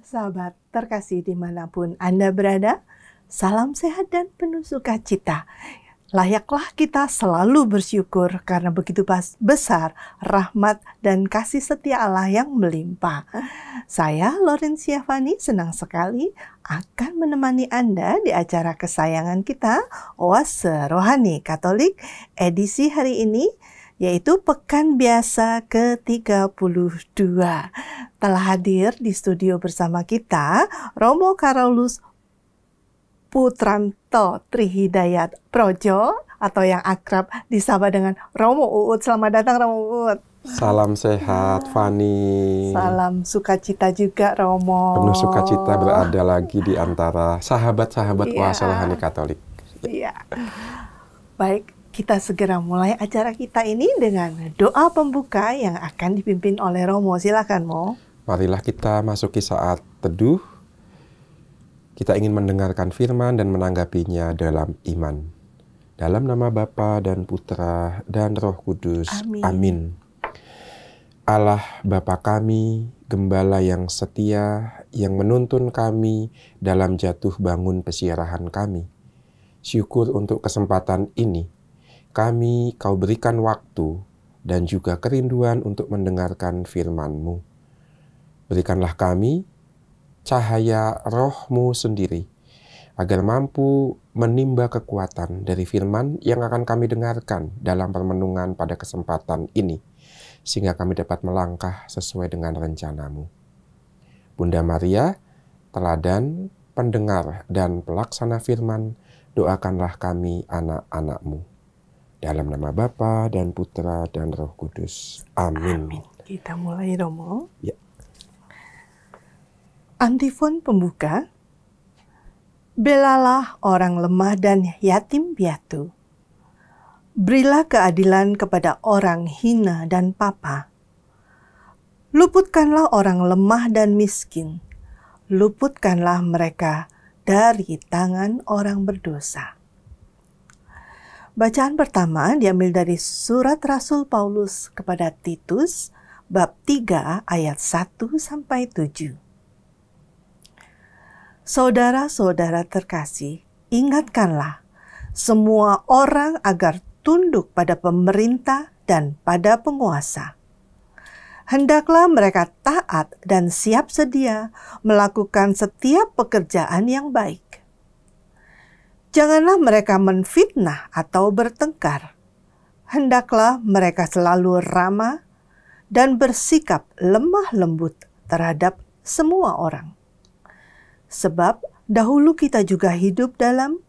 Sahabat terkasih dimanapun Anda berada, salam sehat dan penuh sukacita. Layaklah kita selalu bersyukur karena begitu besar rahmat dan kasih setia Allah yang melimpah. Saya Laurencia Fani senang sekali akan menemani Anda di acara kesayangan kita, Oase Rohani Katolik, edisi hari ini, yaitu Pekan Biasa ke-32. Telah hadir di studio bersama kita Romo Karolus Putranto Trihidayat Projo, atau yang akrab disapa dengan Romo Uut. Selamat datang Romo Uut. Salam sehat Fani. Salam sukacita juga Romo. Penuh sukacita berada lagi di antara sahabat-sahabat Oase Rohani Katolik. Iya. Baik, kita segera mulai acara kita ini dengan doa pembuka yang akan dipimpin oleh Romo. Silakan Mo. Marilah kita masuki saat teduh. Kita ingin mendengarkan firman dan menanggapinya dalam iman. Dalam nama Bapa dan Putra dan Roh Kudus. Amin. Amin. Allah Bapa kami, Gembala yang setia, yang menuntun kami dalam jatuh bangun pesiarahan kami. Syukur untuk kesempatan ini. Kami Kau berikan waktu dan juga kerinduan untuk mendengarkan firman-Mu. Berikanlah kami cahaya Roh-Mu sendiri, agar mampu menimba kekuatan dari firman yang akan kami dengarkan dalam permenungan pada kesempatan ini, sehingga kami dapat melangkah sesuai dengan rencana-Mu. Bunda Maria, teladan, pendengar, dan pelaksana firman, doakanlah kami anak-anak-Mu. Dalam nama Bapa dan Putra dan Roh Kudus. Amin. Amin. Kita mulai Romo. Ya. Antifon pembuka. Belalah orang lemah dan yatim piatu. Berilah keadilan kepada orang hina dan papa. Luputkanlah orang lemah dan miskin. Luputkanlah mereka dari tangan orang berdosa. Bacaan pertama diambil dari surat Rasul Paulus kepada Titus, bab 3 ayat 1-7. Saudara-saudara terkasih, ingatkanlah semua orang agar tunduk pada pemerintah dan pada penguasa. Hendaklah mereka taat dan siap sedia melakukan setiap pekerjaan yang baik. Janganlah mereka menfitnah atau bertengkar. Hendaklah mereka selalu ramah dan bersikap lemah lembut terhadap semua orang. Sebab dahulu kita juga hidup dalam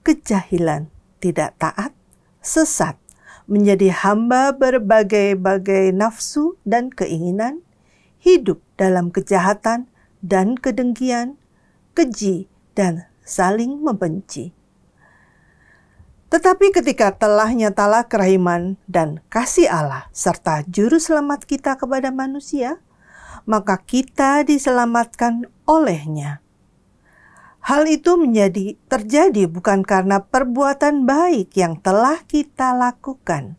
kejahilan, tidak taat, sesat, menjadi hamba berbagai-bagai nafsu dan keinginan, hidup dalam kejahatan dan kedengkian, keji dan saling membenci. Tetapi ketika telah nyatalah kerahiman dan kasih Allah serta juru selamat kita kepada manusia, maka kita diselamatkan olehnya. Hal itu terjadi bukan karena perbuatan baik yang telah kita lakukan,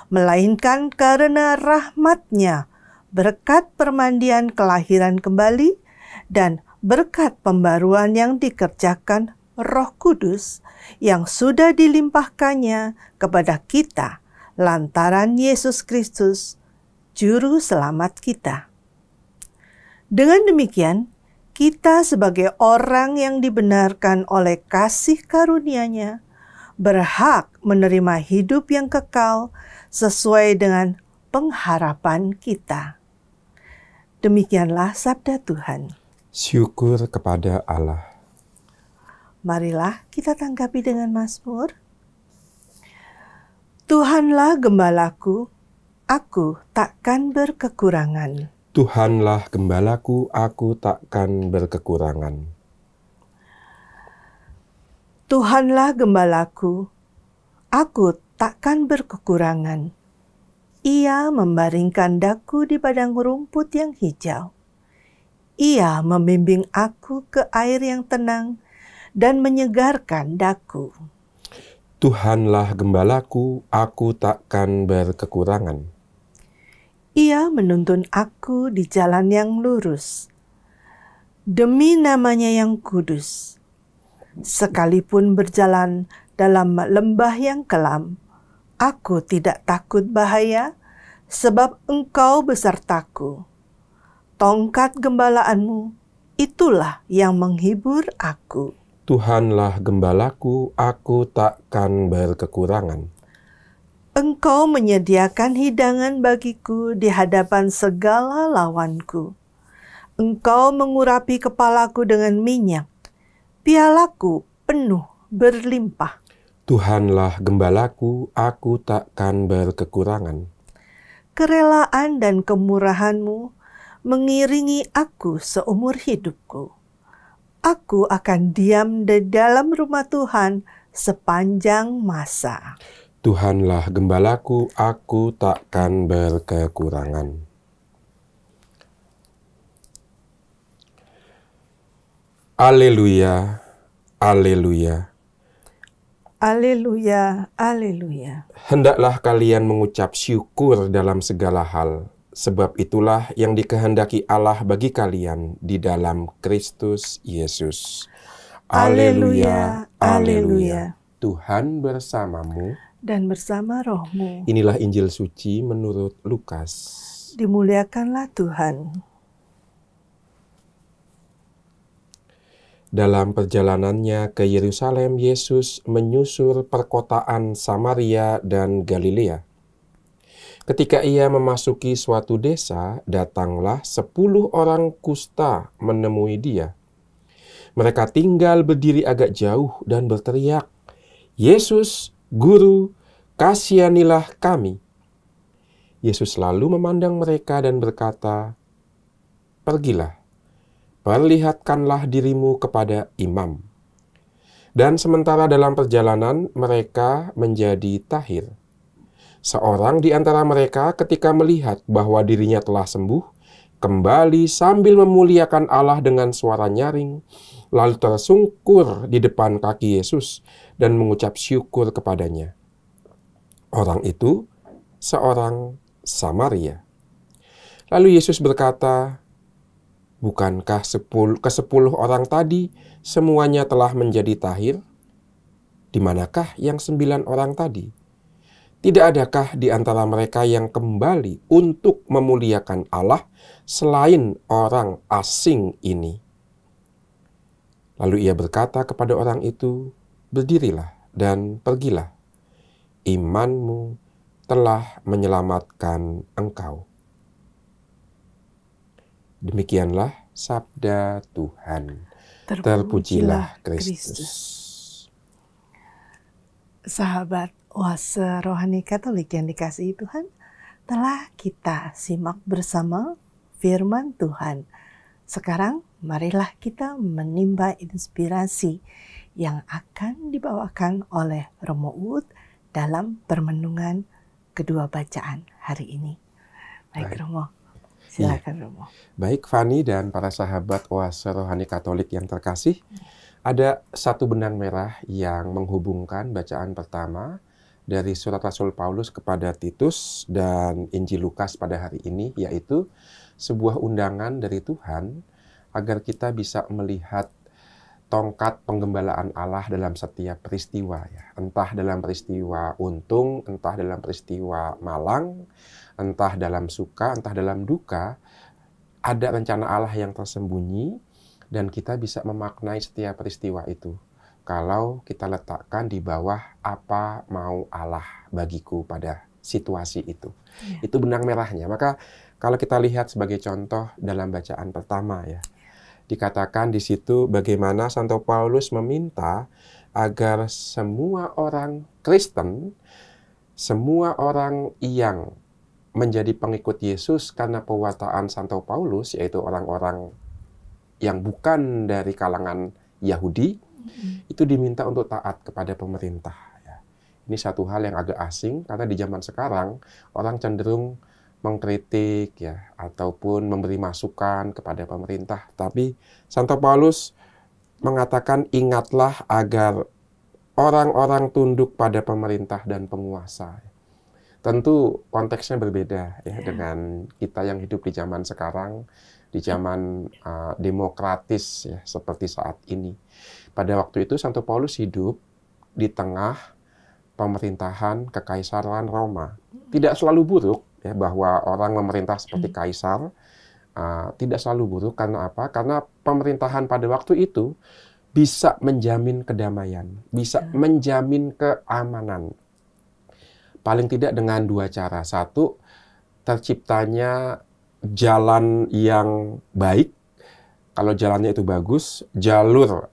melainkan karena rahmat-Nya, berkat permandian kelahiran kembali, dan berkat pembaruan yang dikerjakan Roh Kudus yang sudah dilimpahkannya kepada kita lantaran Yesus Kristus, Juru Selamat kita. Dengan demikian, kita sebagai orang yang dibenarkan oleh kasih karunia-Nya berhak menerima hidup yang kekal sesuai dengan pengharapan kita. Demikianlah sabda Tuhan. Syukur kepada Allah. Marilah kita tanggapi dengan mazmur. Tuhanlah gembalaku, aku takkan berkekurangan. Tuhanlah gembalaku, aku takkan berkekurangan. Tuhanlah gembalaku, aku takkan berkekurangan. Ia membaringkan daku di padang rumput yang hijau. Ia membimbing aku ke air yang tenang dan menyegarkan daku. Tuhanlah gembalaku, aku takkan berkekurangan. Ia menuntun aku di jalan yang lurus demi namanya yang kudus. Sekalipun berjalan dalam lembah yang kelam, aku tidak takut bahaya, sebab Engkau besertaku. Tongkat gembalaanmu, itulah yang menghibur aku. Tuhanlah gembalaku, aku takkan berkekurangan. Engkau menyediakan hidangan bagiku di hadapan segala lawanku. Engkau mengurapi kepalaku dengan minyak, pialaku penuh berlimpah. Tuhanlah gembalaku, aku takkan berkekurangan. Kerelaan dan kemurahan-Mu mengiringi aku seumur hidupku. Aku akan diam di dalam rumah Tuhan sepanjang masa. Tuhanlah gembalaku, aku takkan berkekurangan. Haleluya, haleluya. Haleluya, haleluya. Hendaklah kalian mengucap syukur dalam segala hal, sebab itulah yang dikehendaki Allah bagi kalian di dalam Kristus Yesus. Haleluya, haleluya. Tuhan bersamamu Dan bersama rohmu. Inilah Injil suci menurut Lukas. Dimuliakanlah Tuhan. Dalam perjalanannya ke Yerusalem, Yesus menyusur perkotaan Samaria dan Galilea. Ketika ia memasuki suatu desa, datanglah 10 orang kusta menemui dia. Mereka tinggal berdiri agak jauh dan berteriak, "Yesus, Guru, kasihanilah kami." Yesus lalu memandang mereka dan berkata, "Pergilah, perlihatkanlah dirimu kepada imam." Dan sementara dalam perjalanan, mereka menjadi tahir. Seorang di antara mereka ketika melihat bahwa dirinya telah sembuh, kembali sambil memuliakan Allah dengan suara nyaring, lalu tersungkur di depan kaki Yesus dan mengucap syukur kepadanya. Orang itu seorang Samaria. Lalu Yesus berkata, "Bukankah ke-10 orang tadi semuanya telah menjadi tahir? Di manakah yang 9 orang tadi? Tidak adakah di antara mereka yang kembali untuk memuliakan Allah selain orang asing ini?" Lalu ia berkata kepada orang itu, "Berdirilah dan pergilah. Imanmu telah menyelamatkan engkau." Demikianlah sabda Tuhan. Terpujilah Kristus. Sahabat Oase Rohani Katolik yang dikasihi Tuhan, telah kita simak bersama firman Tuhan. Sekarang marilah kita menimba inspirasi yang akan dibawakan oleh Romo Uut dalam permenungan kedua bacaan hari ini. Baik. Romo, silakan Romo. Baik Fani dan para sahabat Oase Rohani Katolik yang terkasih, ada satu benang merah yang menghubungkan bacaan pertama dari surat Rasul Paulus kepada Titus dan Injil Lukas pada hari ini, yaitu sebuah undangan dari Tuhan agar kita bisa melihat tongkat penggembalaan Allah dalam setiap peristiwa, ya. Entah dalam peristiwa untung, entah dalam peristiwa malang, entah dalam suka, entah dalam duka, ada rencana Allah yang tersembunyi dan kita bisa memaknai setiap peristiwa itu kalau kita letakkan di bawah apa mau Allah bagiku pada situasi itu. Ya. Itu benang merahnya. Maka kalau kita lihat sebagai contoh dalam bacaan pertama, ya, dikatakan di situ bagaimana Santo Paulus meminta agar semua orang Kristen, semua orang yang menjadi pengikut Yesus karena pewartaan Santo Paulus, yaitu orang-orang yang bukan dari kalangan Yahudi, itu diminta untuk taat kepada pemerintah. Ya. Ini satu hal yang agak asing karena di zaman sekarang orang cenderung mengkritik, ya, ataupun memberi masukan kepada pemerintah. Tapi Santo Paulus mengatakan, ingatlah agar orang-orang tunduk pada pemerintah dan penguasa. Tentu konteksnya berbeda, ya, dengan kita yang hidup di zaman sekarang, di zaman demokratis ya seperti saat ini. Pada waktu itu Santo Paulus hidup di tengah pemerintahan kekaisaran Roma. Tidak selalu buruk ya bahwa orang memerintah seperti kaisar, tidak selalu buruk. Karena apa? Karena pemerintahan pada waktu itu bisa menjamin kedamaian, bisa menjamin keamanan. Paling tidak dengan dua cara. Satu, terciptanya jalan yang baik. Kalau jalannya itu bagus, jalur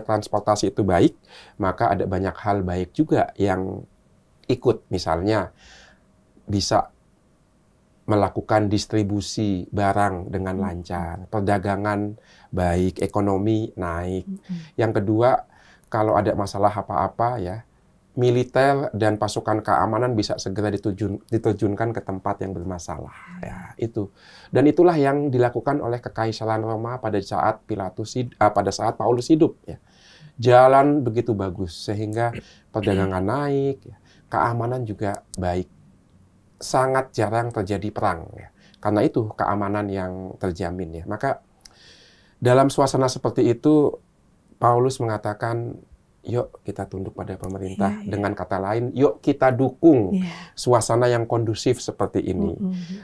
transportasi itu baik, maka ada banyak hal baik juga yang ikut. Misalnya bisa melakukan distribusi barang dengan lancar, perdagangan baik, ekonomi naik. Yang kedua, kalau ada masalah apa-apa ya, militer dan pasukan keamanan bisa segera diterjunkan ke tempat yang bermasalah. Ya, itu. Dan itulah yang dilakukan oleh kekaisaran Roma pada saat pada saat Paulus hidup. Ya. Jalan begitu bagus sehingga perdagangan naik, ya. Keamanan juga baik. Sangat jarang terjadi perang. Ya. Karena itu keamanan yang terjamin. Ya. Maka dalam suasana seperti itu Paulus mengatakan, yuk kita tunduk pada pemerintah. Dengan kata lain, yuk kita dukung suasana yang kondusif seperti ini.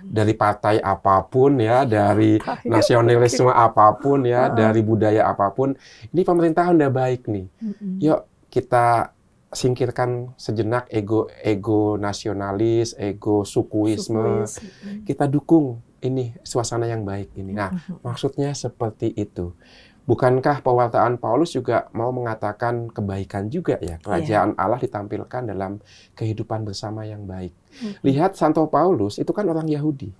Dari partai apapun ya, dari nasionalisme apapun ya, dari budaya apapun, ini pemerintahan udah baik nih. Yuk kita singkirkan sejenak ego nasionalis, ego sukuisme. Kita dukung ini suasana yang baik ini. Nah, maksudnya seperti itu. Bukankah pewartaan Paulus juga mau mengatakan kebaikan juga ya? Kerajaan Allah ditampilkan dalam kehidupan bersama yang baik. Lihat Santo Paulus itu kan orang Yahudi.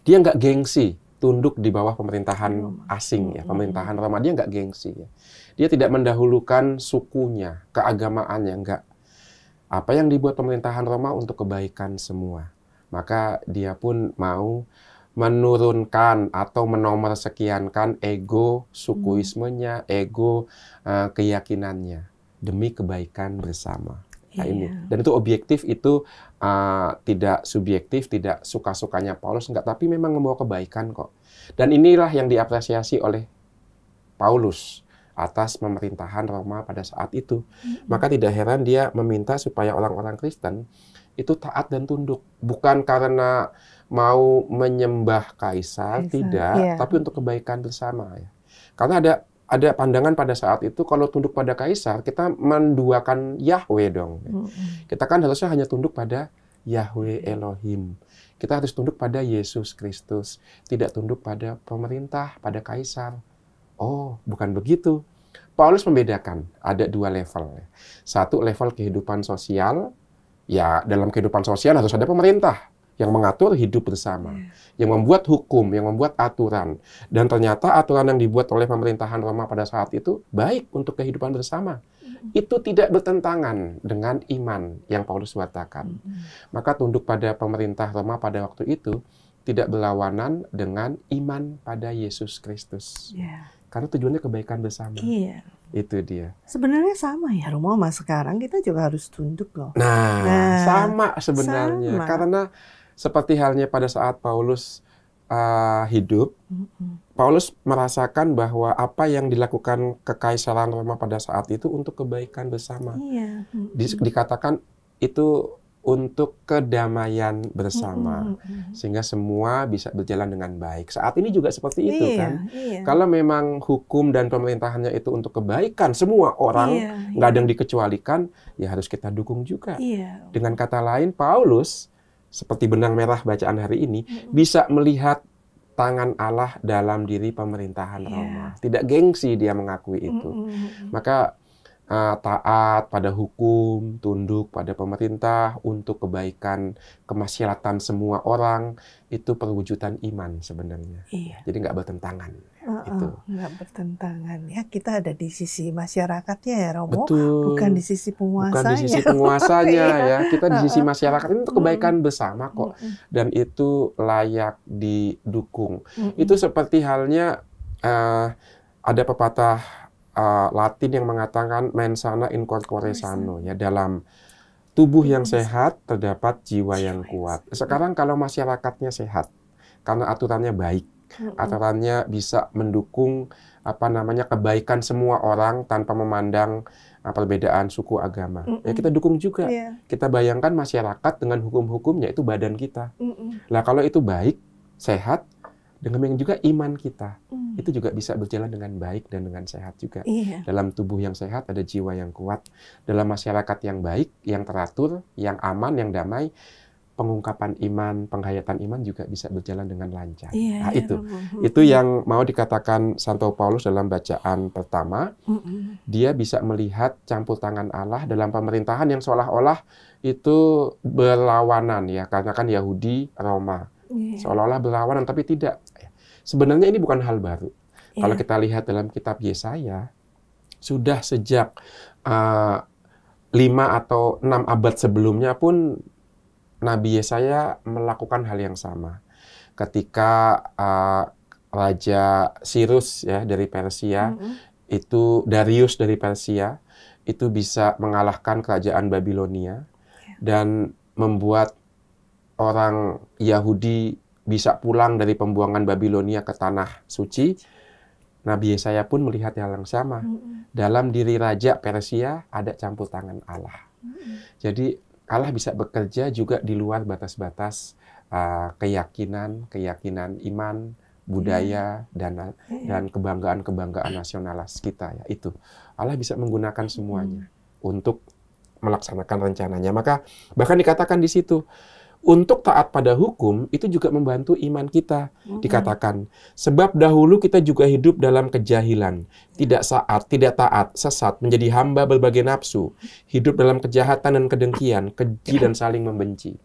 Dia nggak gengsi tunduk di bawah pemerintahan asing ya, pemerintahan Roma. Dia nggak gengsi ya. Dia tidak mendahulukan sukunya, keagamaannya, nggak. Apa yang dibuat pemerintahan Roma untuk kebaikan semua. Maka dia pun mau menurunkan atau menomorsekiankan ego sukuismenya, ego keyakinannya demi kebaikan bersama. Nah, ini. Dan itu objektif, itu tidak subjektif, tidak suka-sukanya Paulus, enggak, tapi memang membawa kebaikan kok. Dan inilah yang diapresiasi oleh Paulus atas pemerintahan Roma pada saat itu. Maka tidak heran dia meminta supaya orang-orang Kristen itu taat dan tunduk. Bukan karena mau menyembah kaisar, tidak, tapi untuk kebaikan bersama. Ya. Karena ada pandangan pada saat itu, kalau tunduk pada kaisar, kita menduakan Yahweh dong. Kita kan harusnya hanya tunduk pada Yahweh Elohim. Kita harus tunduk pada Yesus Kristus. Tidak tunduk pada pemerintah, pada kaisar. Oh, bukan begitu. Paulus membedakan, ada dua level. Satu, level kehidupan sosial. Ya, dalam kehidupan sosial harus ada pemerintah yang mengatur hidup bersama, yang membuat hukum, yang membuat aturan. Dan ternyata aturan yang dibuat oleh pemerintahan Roma pada saat itu baik untuk kehidupan bersama. Itu tidak bertentangan dengan iman yang Paulus katakan. Maka tunduk pada pemerintah Roma pada waktu itu tidak berlawanan dengan iman pada Yesus Kristus. Karena tujuannya kebaikan bersama. Itu dia. Sebenarnya sama ya, Roma sekarang kita juga harus tunduk loh. Nah, sama sebenarnya. Karena seperti halnya pada saat Paulus hidup, Paulus merasakan bahwa apa yang dilakukan kekaisaran Roma pada saat itu untuk kebaikan bersama. Dikatakan itu untuk kedamaian bersama, sehingga semua bisa berjalan dengan baik. Saat ini juga seperti itu kan. Kalau memang hukum dan pemerintahannya itu untuk kebaikan semua orang, nggak ada yang dikecualikan, ya harus kita dukung juga. Dengan kata lain, Paulus seperti benang merah bacaan hari ini, bisa melihat tangan Allah dalam diri pemerintahan Roma. Tidak gengsi dia mengakui itu. Maka taat pada hukum, tunduk pada pemerintah untuk kebaikan kemaslahatan semua orang, itu perwujudan iman sebenarnya. Jadi nggak bertentangan. Nggak bertentangan ya, kita ada di sisi masyarakatnya ya Romo. Betul. Bukan di sisi penguasanya. Bukan di sisi penguasanya ya, kita di sisi masyarakat ini untuk kebaikan bersama kok. Dan itu layak didukung. Itu seperti halnya ada pepatah Latin yang mengatakan mens sana in corpore sano, ya, dalam tubuh yang sehat terdapat jiwa yang kuat. Sekarang kalau masyarakatnya sehat, karena aturannya baik. Aturannya bisa mendukung kebaikan semua orang tanpa memandang perbedaan suku agama. Ya kita dukung juga. Kita bayangkan masyarakat dengan hukum-hukumnya itu badan kita. Nah kalau itu baik, sehat, dengan juga iman kita itu juga bisa berjalan dengan baik dan dengan sehat juga. Dalam tubuh yang sehat ada jiwa yang kuat. Dalam masyarakat yang baik, yang teratur, yang aman, yang damai, pengungkapan iman, penghayatan iman juga bisa berjalan dengan lancar. Nah, itu yang mau dikatakan Santo Paulus dalam bacaan pertama. Dia bisa melihat campur tangan Allah dalam pemerintahan yang seolah-olah itu berlawanan ya, karena kan Yahudi, Roma. Seolah-olah berlawanan, tapi tidak. Sebenarnya ini bukan hal baru. Kalau kita lihat dalam kitab Yesaya, sudah sejak 5 atau 6 abad sebelumnya pun Nabi Yesaya melakukan hal yang sama. Ketika Raja Cyrus ya dari Persia, itu Darius dari Persia, itu bisa mengalahkan kerajaan Babilonia dan membuat orang Yahudi bisa pulang dari pembuangan Babilonia ke tanah suci. Nabi Yesaya pun melihat hal yang sama. Dalam diri Raja Persia ada campur tangan Allah. Jadi Allah bisa bekerja juga di luar batas-batas keyakinan iman, budaya, dan kebanggaan nasionalis kita ya itu. Allah bisa menggunakan semuanya untuk melaksanakan rencananya. Maka bahkan dikatakan di situ, untuk taat pada hukum itu juga membantu iman kita. Dikatakan, sebab dahulu kita juga hidup dalam kejahilan, tidak taat, sesat, menjadi hamba berbagai nafsu, hidup dalam kejahatan dan kedengkian, keji dan saling membenci.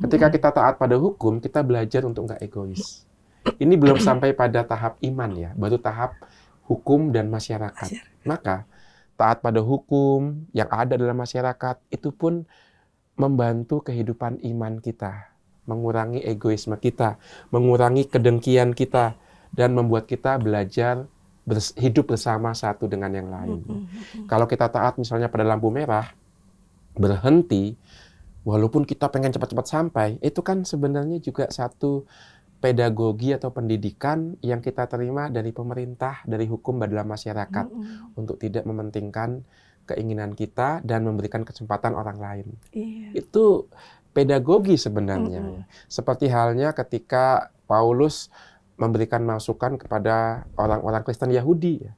Ketika kita taat pada hukum, kita belajar untuk nggak egois. Ini belum sampai pada tahap iman ya, baru tahap hukum dan masyarakat. Maka taat pada hukum yang ada dalam masyarakat itu pun membantu kehidupan iman kita, mengurangi egoisme kita, mengurangi kedengkian kita, dan membuat kita belajar hidup bersama satu dengan yang lain. Kalau kita taat misalnya pada lampu merah, berhenti, walaupun kita pengen cepat-cepat sampai, itu kan sebenarnya juga satu pedagogi atau pendidikan yang kita terima dari pemerintah, dari hukum dalam masyarakat, untuk tidak mementingkan keinginan kita dan memberikan kesempatan orang lain. Itu pedagogi sebenarnya. Seperti halnya ketika Paulus memberikan masukan kepada orang-orang Kristen Yahudi,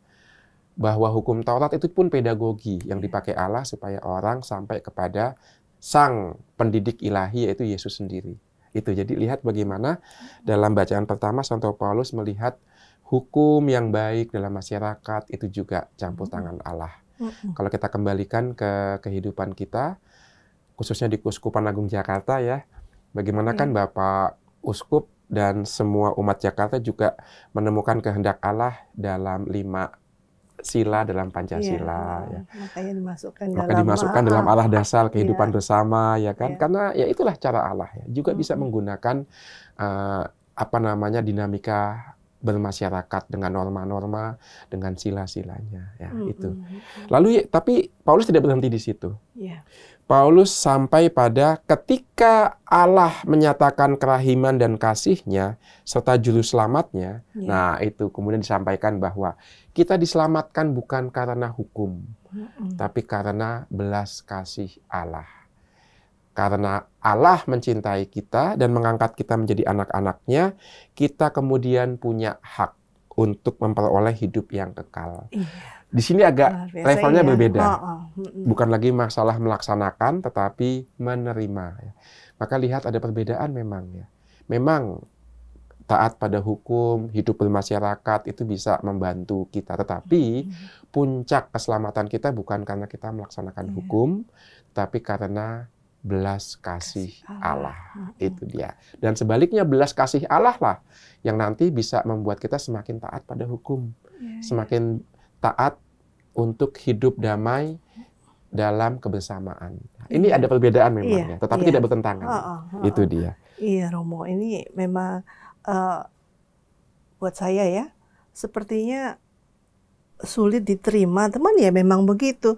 bahwa hukum Taurat itu pun pedagogi yang dipakai Allah supaya orang sampai kepada sang pendidik ilahi, yaitu Yesus sendiri. Itu jadi lihat bagaimana dalam bacaan pertama Santo Paulus melihat hukum yang baik dalam masyarakat itu juga campur tangan Allah. Kalau kita kembalikan ke kehidupan kita, khususnya di Keuskupan Agung Jakarta ya, bagaimana kan Bapak Uskup dan semua umat Jakarta juga menemukan kehendak Allah dalam 5 sila dalam Pancasila. Ya. Makanya dimasukkan dalam arah dasar kehidupan bersama, ya kan? Karena ya itulah cara Allah ya. Juga bisa menggunakan dinamika bermasyarakat dengan norma-norma, dengan sila-silanya, ya itu. Lalu, tapi Paulus tidak berhenti di situ. Paulus sampai pada ketika Allah menyatakan kerahiman dan kasih-Nya serta juru selamatnya. Nah, itu kemudian disampaikan bahwa kita diselamatkan bukan karena hukum, tapi karena belas kasih Allah. Karena Allah mencintai kita dan mengangkat kita menjadi anak-anaknya, kita kemudian punya hak untuk memperoleh hidup yang kekal. Di sini agak levelnya berbeda. Bukan lagi masalah melaksanakan, tetapi menerima. Maka lihat ada perbedaan memang ya. Memang taat pada hukum, hidup bermasyarakat itu bisa membantu kita. Tetapi puncak keselamatan kita bukan karena kita melaksanakan hukum, tapi karena belas kasih Allah. Itu dia. Dan sebaliknya belas kasih Allah lah yang nanti bisa membuat kita semakin taat pada hukum. Semakin taat untuk hidup damai dalam kebersamaan. Ini ada perbedaan memang ya, tetapi tidak bertentangan. Itu dia. Iya Romo, ini memang buat saya ya, sepertinya sulit diterima. Teman ya memang begitu.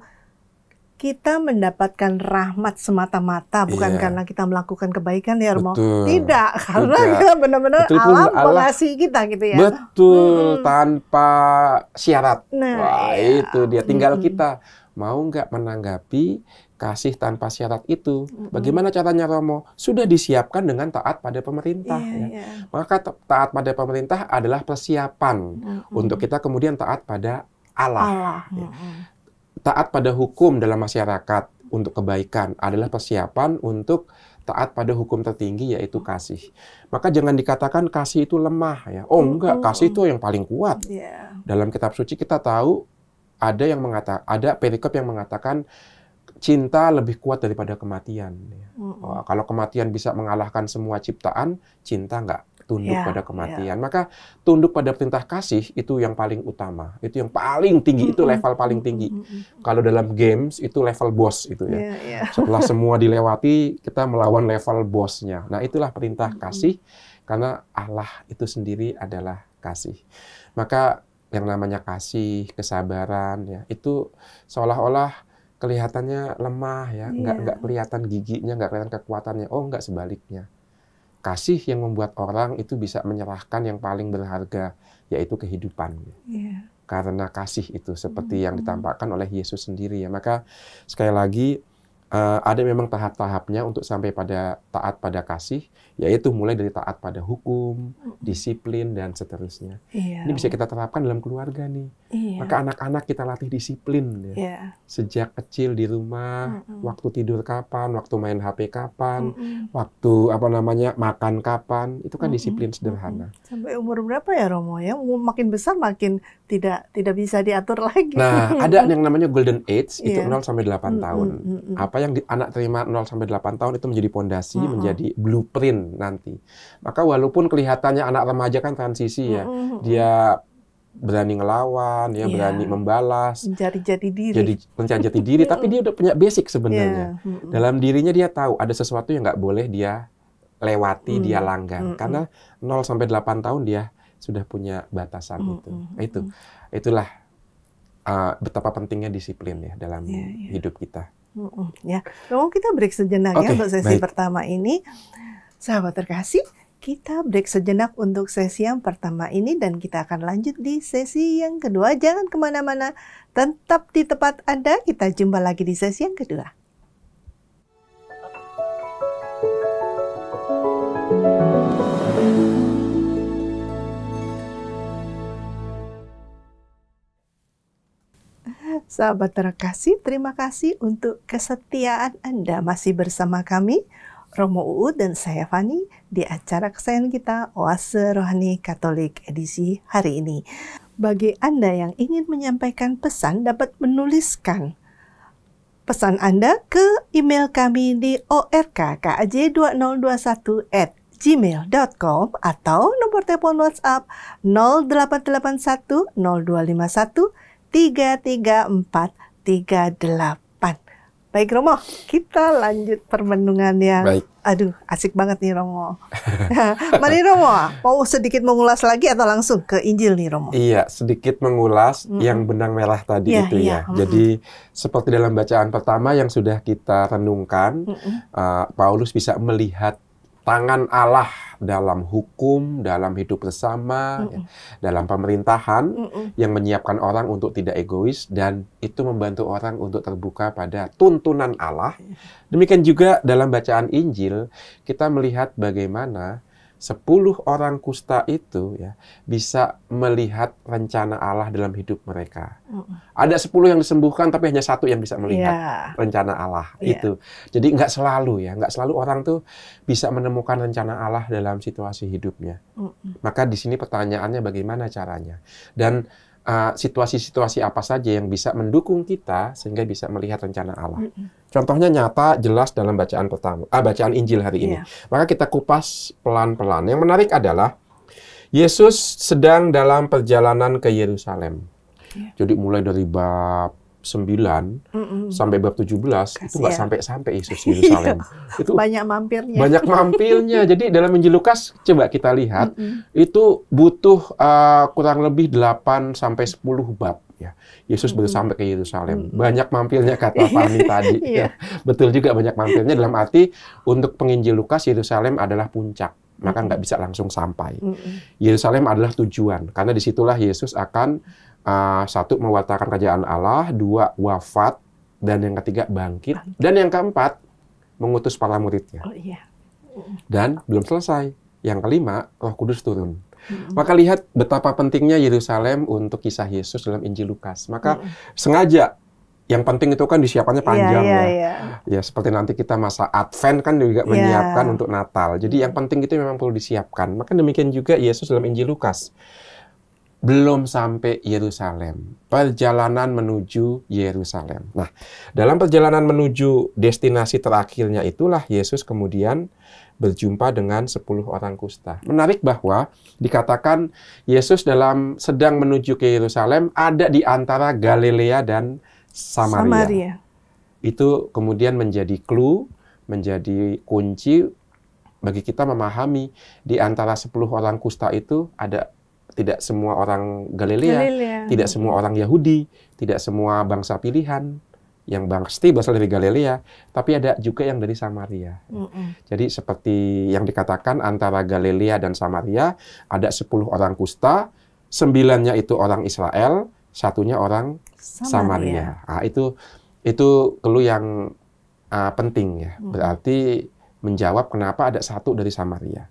kita mendapatkan rahmat semata-mata, bukan karena kita melakukan kebaikan ya Romo. Betul. Tidak, karena kita benar-benar Allah mengasihi kita gitu ya. Betul, tanpa syarat. Nah, wah, itu dia. Tinggal kita mau nggak menanggapi kasih tanpa syarat itu. Bagaimana caranya Romo? Sudah disiapkan dengan taat pada pemerintah. Maka taat pada pemerintah adalah persiapan untuk kita kemudian taat pada Allah. Taat pada hukum dalam masyarakat untuk kebaikan adalah persiapan untuk taat pada hukum tertinggi, yaitu kasih. Maka jangan dikatakan kasih itu lemah ya. Oh enggak, kasih itu yang paling kuat. Dalam kitab suci kita tahu ada perikop yang mengatakan cinta lebih kuat daripada kematian. Kalau kematian bisa mengalahkan semua ciptaan, cinta nggak tunduk pada kematian. Maka tunduk pada perintah kasih itu yang paling utama. Itu yang paling tinggi, itu level paling tinggi. Kalau dalam games itu level boss itu ya. Setelah semua dilewati, kita melawan level bossnya. Nah, itulah perintah kasih, karena Allah itu sendiri adalah kasih. Maka yang namanya kasih, kesabaran ya, itu seolah-olah kelihatannya lemah ya, nggak kelihatan giginya, nggak kelihatan kekuatannya. Oh, nggak, sebaliknya. Kasih yang membuat orang itu bisa menyerahkan yang paling berharga, yaitu kehidupan. Karena kasih itu seperti yang ditampakkan oleh Yesus sendiri ya. Maka sekali lagi ada memang tahap-tahapnya untuk sampai pada taat pada kasih, yaitu mulai dari taat pada hukum, disiplin, dan seterusnya. Ini bisa kita terapkan dalam keluarga nih. Maka anak-anak kita latih disiplin ya. Sejak kecil di rumah, waktu tidur kapan, waktu main HP kapan, waktu makan kapan, itu kan disiplin sederhana. Sampai umur berapa ya Romo ya? Makin besar makin tidak bisa diatur lagi. Nah, ada yang namanya golden age, itu 0 sampai 8 tahun. Apa yang anak terima 0 sampai 8 tahun itu menjadi pondasi, menjadi blueprint nanti. Maka walaupun kelihatannya anak remaja kan transisi ya, dia berani ngelawan, ya berani membalas, mencari jati diri, tapi dia udah punya basic sebenarnya. Dalam dirinya dia tahu ada sesuatu yang nggak boleh dia lewati, dia langgar. Karena 0 sampai 8 tahun dia sudah punya batasan itu. Itulah betapa pentingnya disiplin ya dalam hidup kita. Romo, kita break sejenak ya untuk sesi pertama ini. Sahabat terkasih, kita break sejenak untuk sesi yang pertama ini dan kita akan lanjut di sesi yang kedua. Jangan kemana-mana, tetap di tempat Anda. Kita jumpa lagi di sesi yang kedua. Sahabat terkasih, terima kasih untuk kesetiaan Anda masih bersama kami, Romo Uud dan saya Fani, di acara kesayangan kita, Oase Rohani Katolik edisi hari ini. Bagi Anda yang ingin menyampaikan pesan, dapat menuliskan pesan Anda ke email kami di orkaj2021@gmail.com atau nomor telepon WhatsApp 0881 0251 33438. Baik Romo, kita lanjut permenungan yang asik banget nih Romo. Mari Romo, mau sedikit mengulas lagi atau langsung ke Injil nih Romo? Iya, sedikit mengulas yang benang merah tadi itu ya. Jadi seperti dalam bacaan pertama yang sudah kita renungkan, Paulus bisa melihat tangan Allah dalam hukum, dalam hidup bersama, dalam pemerintahan, yang menyiapkan orang untuk tidak egois, dan itu membantu orang untuk terbuka pada tuntunan Allah. Demikian juga dalam bacaan Injil, kita melihat bagaimana 10 orang kusta itu ya bisa melihat rencana Allah dalam hidup mereka. Ada 10 yang disembuhkan, tapi hanya 1 yang bisa melihat rencana Allah itu. Jadi nggak selalu orang tuh bisa menemukan rencana Allah dalam situasi hidupnya. Maka di sini pertanyaannya bagaimana caranya? Dan situasi-situasi apa saja yang bisa mendukung kita sehingga bisa melihat rencana Allah. Contohnya nyata, jelas dalam bacaan pertama, bacaan Injil hari ini. Maka kita kupas pelan-pelan. Yang menarik adalah Yesus sedang dalam perjalanan ke Yerusalem. Jadi mulai dari bab 9 sampai bab 17 itu nggak sampai Yesus di Yerusalem. Itu banyak mampirnya. Banyak mampirnya. Jadi dalam Injil Lukas coba kita lihat itu butuh kurang lebih 8 sampai 10 bab ya. Yesus baru sampai ke Yerusalem. Banyak mampirnya kata Fani tadi. Ya. Betul juga banyak mampirnya dalam arti untuk penginjil Lukas Yerusalem adalah puncak. Maka nggak bisa langsung sampai. Yerusalem adalah tujuan. Karena disitulah Yesus akan satu, mewartakan kerajaan Allah, dua, wafat, dan yang ketiga bangkit, dan yang keempat mengutus para muridnya. Dan belum selesai. Yang kelima, Roh Kudus turun. Maka lihat betapa pentingnya Yerusalem untuk kisah Yesus dalam Injil Lukas. Maka sengaja yang penting itu kan disiapannya panjang ya. Seperti nanti kita masa Advent kan juga menyiapkan untuk Natal. Jadi yang penting itu memang perlu disiapkan. Maka demikian juga Yesus dalam Injil Lukas. Belum sampai Yerusalem. Perjalanan menuju Yerusalem. Nah, dalam perjalanan menuju destinasi terakhirnya itulah Yesus kemudian berjumpa dengan 10 orang kusta. Menarik bahwa dikatakan Yesus sedang menuju ke Yerusalem ada di antara Galilea dan Samaria. Itu kemudian menjadi clue, menjadi kunci bagi kita memahami di antara 10 orang kusta itu ada tidak semua orang Galilea. Tidak semua orang Yahudi, tidak semua bangsa pilihan. Yang pasti berasal dari Galilea, tapi ada juga yang dari Samaria. Jadi seperti yang dikatakan antara Galilea dan Samaria, ada 10 orang kusta, 9-nya itu orang Israel, 1-nya orang Samaria. Nah, itu clue yang penting ya. Berarti menjawab kenapa ada 1 dari Samaria.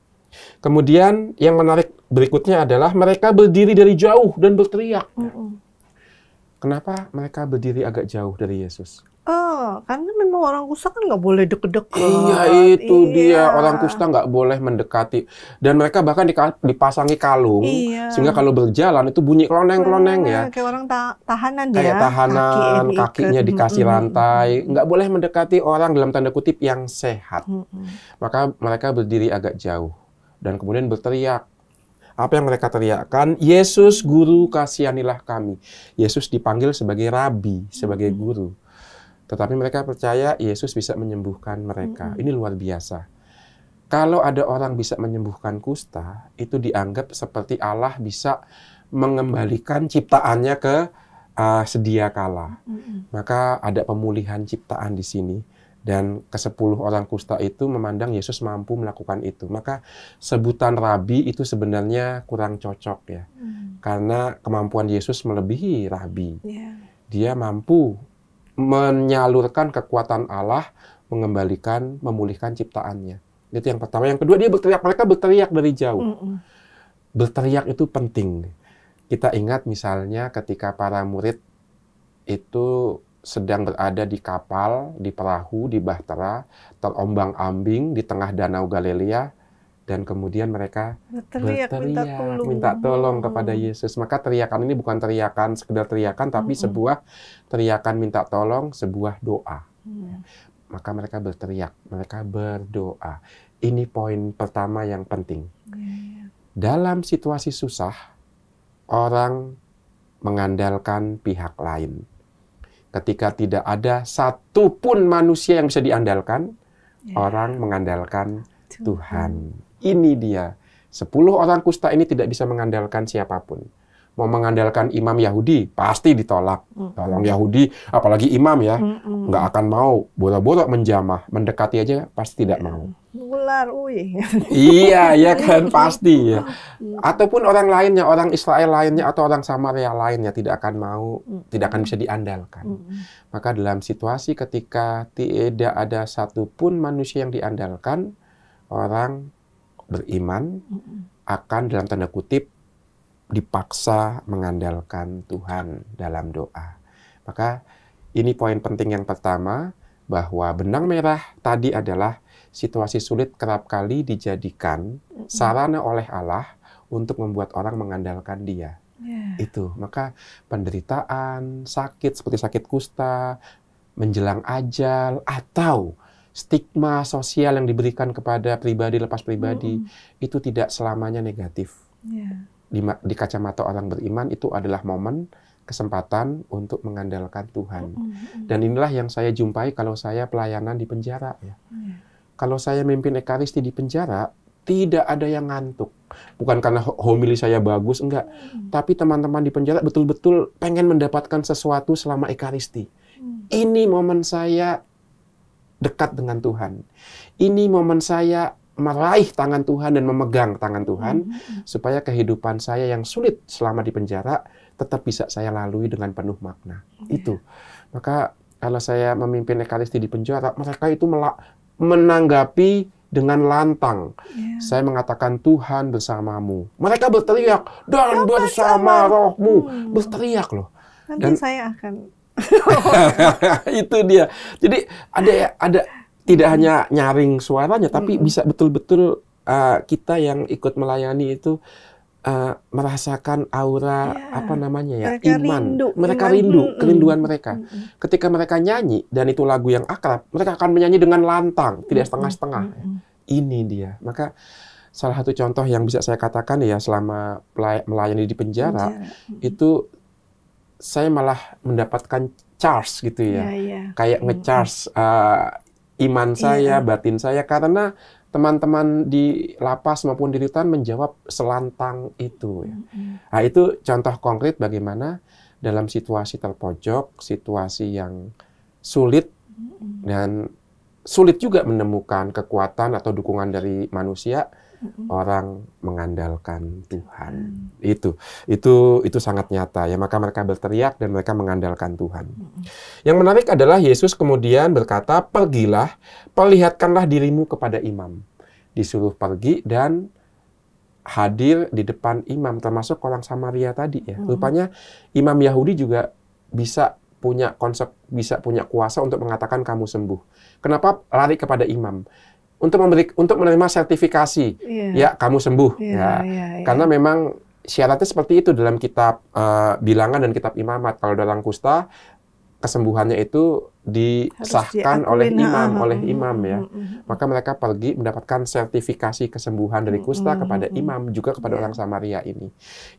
Kemudian yang menarik berikutnya adalah mereka berdiri dari jauh dan berteriak. Kenapa mereka berdiri agak jauh dari Yesus? Karena memang orang kusta kan nggak boleh deket-deket. Iya, itu dia. Orang kusta nggak boleh mendekati. Dan mereka bahkan dipasangi kalung. Sehingga kalau berjalan itu bunyi kloneng-kloneng ya. Kayak orang tahanan ya. Kayak tahanan, kakinya dikasih rantai. Nggak boleh mendekati orang dalam tanda kutip yang sehat. Maka mereka berdiri agak jauh. Dan kemudian berteriak. Apa yang mereka teriakkan? Yesus, Guru, kasihanilah kami. Yesus dipanggil sebagai rabi, sebagai guru. Tetapi mereka percaya Yesus bisa menyembuhkan mereka. Ini luar biasa. Kalau ada orang bisa menyembuhkan kusta, itu dianggap seperti Allah bisa mengembalikan ciptaannya ke sedia kala. Maka ada pemulihan ciptaan di sini. Dan ke-10 orang kusta itu memandang Yesus mampu melakukan itu. Maka sebutan rabi itu sebenarnya kurang cocok ya. Karena kemampuan Yesus melebihi rabi. Dia mampu menyalurkan kekuatan Allah, memulihkan ciptaannya. Itu yang pertama. Yang kedua, mereka berteriak dari jauh. Berteriak itu penting. Kita ingat misalnya ketika para murid itu sedang berada di kapal, di perahu, di bahtera, terombang-ambing di tengah danau Galilea, dan kemudian mereka berteriak minta tolong kepada Yesus. Maka teriakan ini bukan teriakan sekedar teriakan, tapi sebuah teriakan minta tolong, sebuah doa. Maka mereka berteriak, mereka berdoa. Ini poin pertama yang penting. Dalam situasi susah, orang mengandalkan pihak lain. Ketika tidak ada satupun manusia yang bisa diandalkan, orang mengandalkan Tuhan. Ini dia. 10 orang kusta ini tidak bisa mengandalkan siapapun. Mau mengandalkan imam Yahudi, pasti ditolak. Tolong Yahudi, apalagi imam ya, nggak akan mau. Boro-boro menjamah, mendekati aja pasti tidak mau. Ular, Iya, ya kan, pasti ya. Ataupun orang lainnya, orang Israel lainnya, atau orang Samaria lainnya tidak akan mau, tidak akan bisa diandalkan. Maka dalam situasi ketika tidak ada satupun manusia yang diandalkan, orang beriman akan dalam tanda kutip dipaksa mengandalkan Tuhan dalam doa. Maka ini poin penting yang pertama, bahwa benang merah tadi adalah situasi sulit kerap kali dijadikan sarana oleh Allah untuk membuat orang mengandalkan Dia. Itu. Maka penderitaan, sakit seperti sakit kusta, menjelang ajal, atau stigma sosial yang diberikan kepada pribadi lepas pribadi, itu tidak selamanya negatif. Di kacamata orang beriman itu adalah momen, kesempatan untuk mengandalkan Tuhan. Dan inilah yang saya jumpai kalau saya pelayanan di penjara. Ya. Kalau saya memimpin ekaristi di penjara, tidak ada yang ngantuk. bukan karena homili saya bagus, enggak. Tapi teman-teman di penjara betul-betul pengen mendapatkan sesuatu selama Ekaristi. Ini momen saya dekat dengan Tuhan. Ini momen saya meraih tangan Tuhan dan memegang tangan Tuhan, supaya kehidupan saya yang sulit selama di penjara tetap bisa saya lalui dengan penuh makna. Itu. Maka kalau saya memimpin Ekaristi di penjara, mereka itu menanggapi dengan lantang. Saya mengatakan Tuhan bersamamu. Mereka berteriak, dan bersama rohmu. Berteriak loh. Nanti saya akan... Itu dia. Jadi ada tidak hanya nyaring suaranya, tapi bisa betul-betul kita yang ikut melayani itu merasakan aura apa namanya ya, mereka rindu kerinduan mereka. Ketika mereka nyanyi dan itu lagu yang akrab, mereka akan menyanyi dengan lantang, tidak setengah-setengah. Ini dia. Maka salah satu contoh yang bisa saya katakan ya, selama melayani di penjara itu saya malah mendapatkan charge gitu ya, kayak nge-charge iman saya, batin saya, karena teman-teman di lapas maupun di rutan menjawab selantang itu. Ya. Nah, itu contoh konkret bagaimana dalam situasi terpojok, situasi yang sulit, dan sulit juga menemukan kekuatan atau dukungan dari manusia, orang mengandalkan Tuhan. Itu sangat nyata ya. Maka mereka berteriak dan mereka mengandalkan Tuhan. Yang menarik adalah Yesus kemudian berkata, "Pergilah, perlihatkanlah dirimu kepada imam." Disuruh pergi dan hadir di depan imam, termasuk orang Samaria tadi ya. Rupanya imam Yahudi juga bisa punya konsep, bisa punya kuasa untuk mengatakan kamu sembuh. Kenapa lari kepada imam? Untuk menerima sertifikasi, ya kamu sembuh. Karena memang syaratnya seperti itu dalam kitab Bilangan dan kitab Imamat. Kalau dalam kusta, kesembuhannya itu disahkan oleh imam ya. Maka mereka pergi mendapatkan sertifikasi kesembuhan dari kusta kepada imam, juga kepada orang Samaria ini.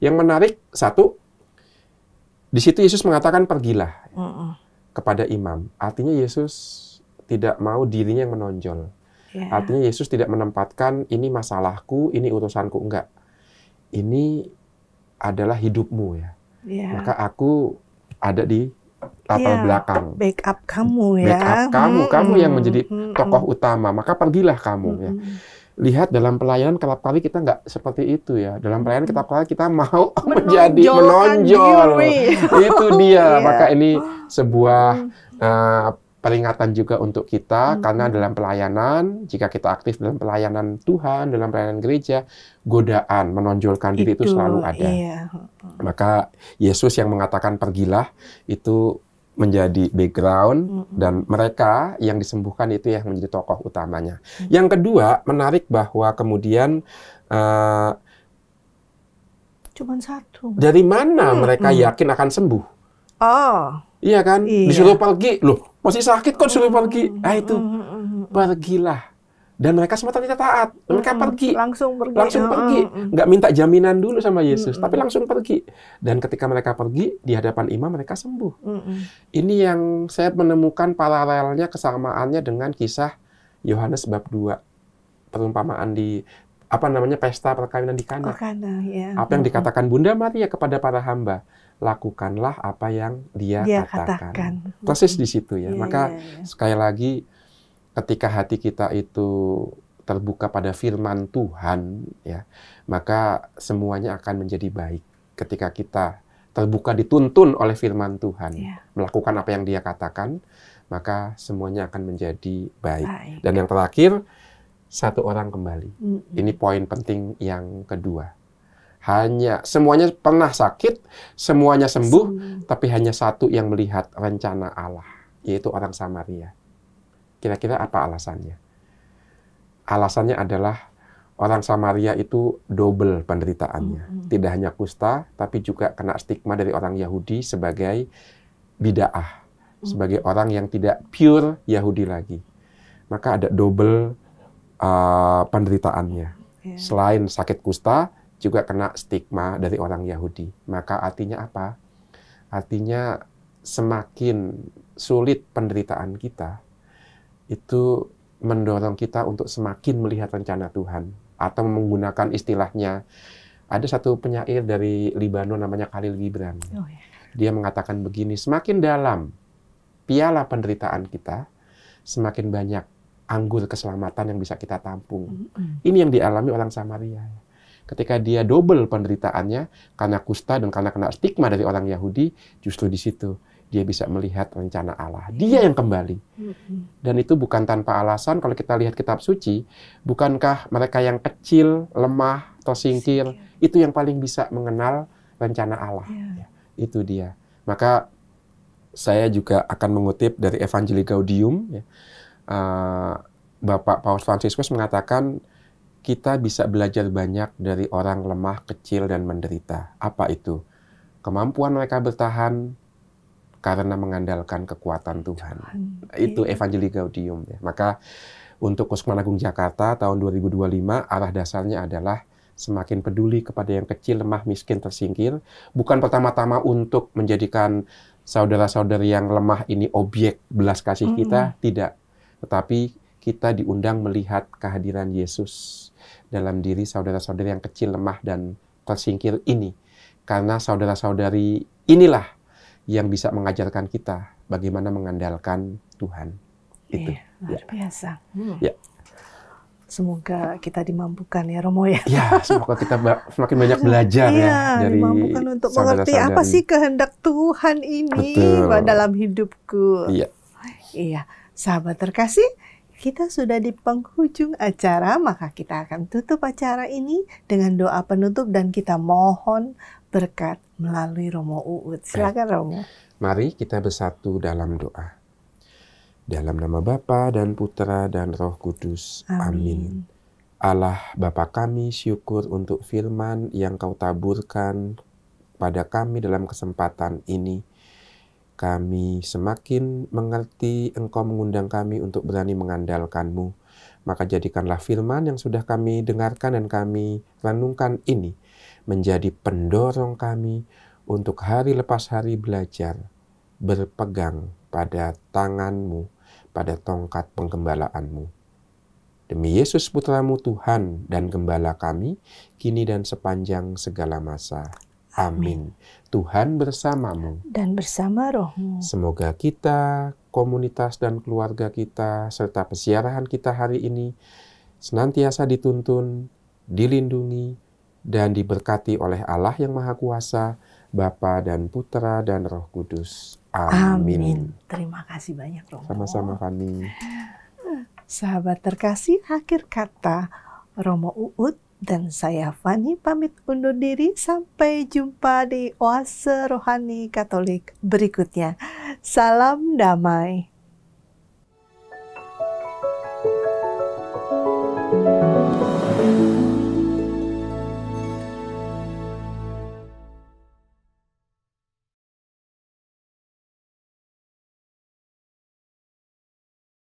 Yang menarik, satu, di situ Yesus mengatakan pergilah kepada imam. Artinya Yesus tidak mau dirinya yang menonjol. Artinya Yesus tidak menempatkan ini masalahku, ini urusanku, enggak. Ini adalah hidupmu ya. Maka aku ada di latar belakang. Backup kamu ya. Backup kamu yang menjadi tokoh utama. Maka pergilah kamu ya. Lihat dalam pelayanan kerap kali kita nggak seperti itu ya. Dalam pelayanan kerap kali kita mau menjadi menonjol. Itu dia. Maka ini sebuah peringatan juga untuk kita, karena dalam pelayanan, jika kita aktif dalam pelayanan Tuhan, dalam pelayanan gereja, godaan menonjolkan diri itu selalu ada. Maka Yesus yang mengatakan pergilah, itu menjadi background, dan mereka yang disembuhkan itu yang menjadi tokoh utamanya. Yang kedua, menarik bahwa kemudian cuman satu. Dari mana mereka yakin akan sembuh? Iya kan? Disuruh pergi. Loh, masih sakit kok disuruh pergi. Nah itu, pergilah. Dan mereka semua ternyata taat. Mereka pergi. Langsung pergi. Nggak minta jaminan dulu sama Yesus, tapi langsung pergi. Dan ketika mereka pergi, di hadapan imam mereka sembuh. Ini yang saya menemukan paralelnya, kesamaannya dengan kisah Yohanes bab 2. Perumpamaan di pesta perkawinan di Kana. Apa yang dikatakan Bunda Maria kepada para hamba? Lakukanlah apa yang dia katakan. Persis di situ ya. Maka sekali lagi, ketika hati kita itu terbuka pada firman Tuhan ya, maka semuanya akan menjadi baik. Ketika kita terbuka, dituntun oleh firman Tuhan, melakukan apa yang dia katakan, maka semuanya akan menjadi baik. Dan yang terakhir, satu orang kembali. Ini poin penting yang kedua. Semuanya pernah sakit, semuanya sembuh, tapi hanya satu yang melihat rencana Allah, yaitu orang Samaria. Kira-kira apa alasannya? Alasannya adalah orang Samaria itu double penderitaannya. Tidak hanya kusta, tapi juga kena stigma dari orang Yahudi sebagai bid'ah, sebagai orang yang tidak pure Yahudi lagi. Maka ada double penderitaannya. Selain sakit kusta, juga kena stigma dari orang Yahudi. Maka artinya apa? Artinya semakin sulit penderitaan kita, itu mendorong kita untuk semakin melihat rencana Tuhan. atau menggunakan istilahnya. Ada satu penyair dari Libanon namanya Khalil Gibran. Oh, ya. Dia mengatakan begini, semakin dalam piala penderitaan kita, semakin banyak anggur keselamatan yang bisa kita tampung. Ini yang dialami orang Samaria. Ketika dia double penderitaannya karena kusta dan karena kena stigma dari orang Yahudi, justru di situ dia bisa melihat rencana Allah. Dia yang kembali. Dan itu bukan tanpa alasan. Kalau kita lihat kitab suci, bukankah mereka yang kecil, lemah, tersingkir, itu yang paling bisa mengenal rencana Allah. Itu dia. Maka saya juga akan mengutip dari Evangelii Gaudium. Bapak Paus Fransiskus mengatakan, kita bisa belajar banyak dari orang lemah, kecil, dan menderita. Apa itu? Kemampuan mereka bertahan karena mengandalkan kekuatan Tuhan. Itu Evangelii Gaudium. Maka untuk Kuskupan Agung Jakarta tahun 2025, arah dasarnya adalah semakin peduli kepada yang kecil, lemah, miskin, tersingkir. Bukan pertama-tama untuk menjadikan saudara-saudari yang lemah ini objek belas kasih kita, tidak. Tetapi kita diundang melihat kehadiran Yesus dalam diri saudara-saudari yang kecil, lemah, dan tersingkir ini. Karena saudara-saudari inilah yang bisa mengajarkan kita bagaimana mengandalkan Tuhan. Itu. Luar biasa. Ya. Semoga kita dimampukan ya Romo ya. Ya, semoga kita semakin banyak belajar ya dari dimampukan untuk mengerti apa sih kehendak Tuhan ini dalam hidupku. Iya, sahabat terkasih, kita sudah di penghujung acara, maka kita akan tutup acara ini dengan doa penutup dan kita mohon berkat melalui Romo Uut. Silakan Romo. Mari kita bersatu dalam doa. Dalam nama Bapa dan Putra dan Roh Kudus. Amin. Allah Bapa kami, syukur untuk firman yang Kau taburkan pada kami dalam kesempatan ini. Kami semakin mengerti Engkau mengundang kami untuk berani mengandalkan-Mu. Maka jadikanlah firman yang sudah kami dengarkan dan kami renungkan ini menjadi pendorong kami untuk hari lepas hari belajar, berpegang pada tangan-Mu, pada tongkat penggembalaanmu. Demi Yesus Putramu Tuhan dan Gembala kami, kini dan sepanjang segala masa. Amin. Tuhan bersamamu. Dan bersama rohmu. Semoga kita, komunitas dan keluarga kita, serta pesiaran kita hari ini, senantiasa dituntun, dilindungi, dan diberkati oleh Allah yang Maha Kuasa, Bapa dan Putra dan Roh Kudus. Amin. Terima kasih banyak Romo. Sama-sama Fani. Sahabat terkasih, akhir kata Romo Uut dan saya Fani pamit undur diri. Sampai jumpa di Oase Rohani Katolik berikutnya. Salam damai.